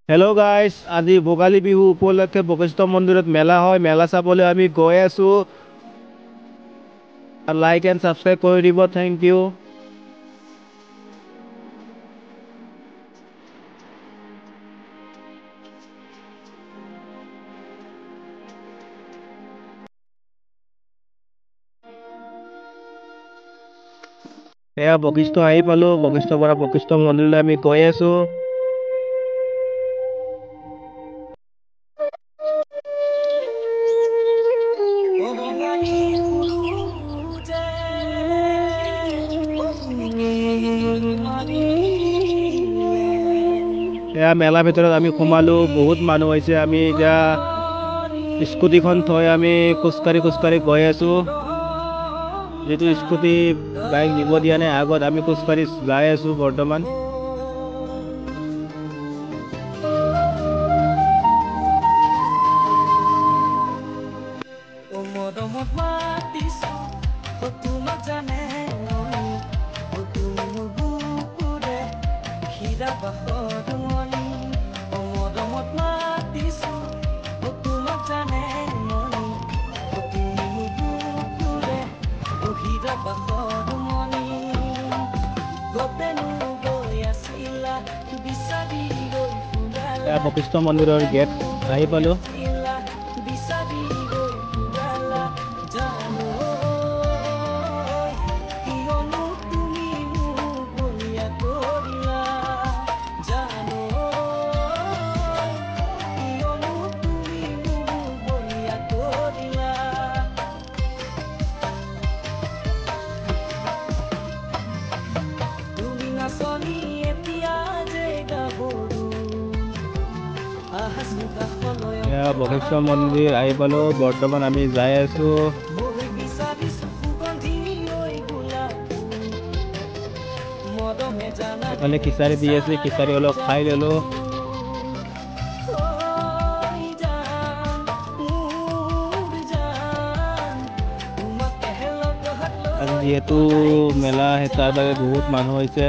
Hello' guys, আজি ভোগালী বিহু উপলক্ষে বশিষ্ঠ মন্দিৰত মেলা হয়। মেলা চাবলৈ আমি গৈ আছো। লাইক এণ্ড ছাবস্ক্ৰাইব কৰি দিব। Thank you. এয়া বশিষ্ঠ আহি পালো। বশিষ্ঠৰ পৰা বশিষ্ঠ মন্দিৰলৈ আমি গৈ আছো। এয়া মেলাৰ ভিতৰত আমি সোমালো। বহুত মানুহ হৈছে। আমি এতিয়া স্কুটিখন থৈ আমি খোজকাঢ়ি গৈ আছো। যেহেতু স্কুটি বাইক নিব দিয়া নাই, আগত আমি খোজকাঢ়ি যাই আছো বৰ্তমান। বশিষ্ঠ মন্দিৰৰ গেট আহি পালো। বশিষ্ঠ মন্দিৰ আহি পালো। বৰ্তমান আমি যাই আছো। এফালে খিচাৰি দি আছে, খিচাৰি অলপ খাই ললো। আজি যিহেতু মেলা, তাৰ বাবে বহুত মানুহ হৈছে।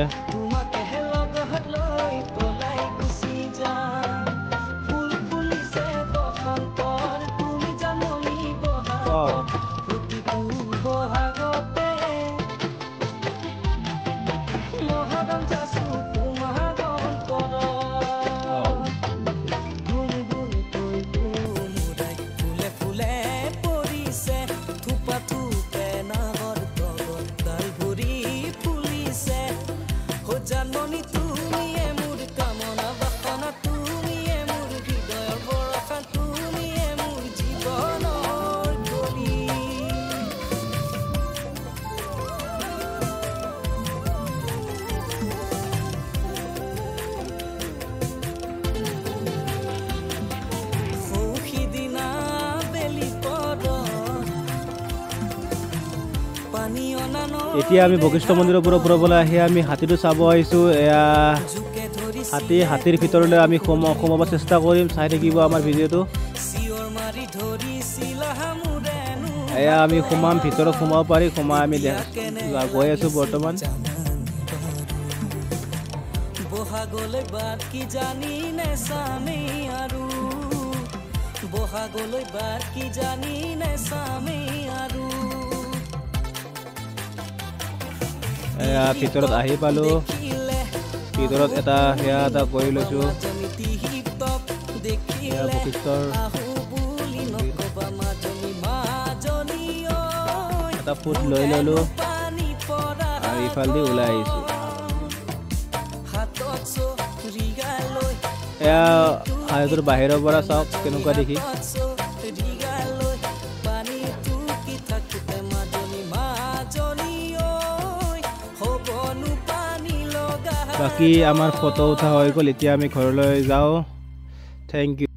এতিয়া আমি বশিষ্ঠ মন্দিৰৰ পৰা ফুৰিবলৈ আহি আমি হাতীটো চাব আহিছো। এয়া হাতীৰ ভিতৰলৈ আমি সোমাব চেষ্টা কৰিম। চাই থাকিব আমাৰ ভিডিঅ'টো। এয়া আমি ভিতৰত সোমাব পাৰি। আমি গৈ আছো বৰ্তমান। ভিতৰত আহি পালো। ভিতৰত এটা সেয়া এটা কৰি লৈছো। এটা ফুট লৈ ললো আৰু ইফালে ওলাই আহিছো। এয়া হাতীটোৰ বাহিৰৰ পৰা চাওক কেনেকুৱা দেখি। বাকী আমাৰ ফটো উঠা হৈ গ'ল। এতিয়া আমি ঘৰলৈ যাওঁ। Thank U.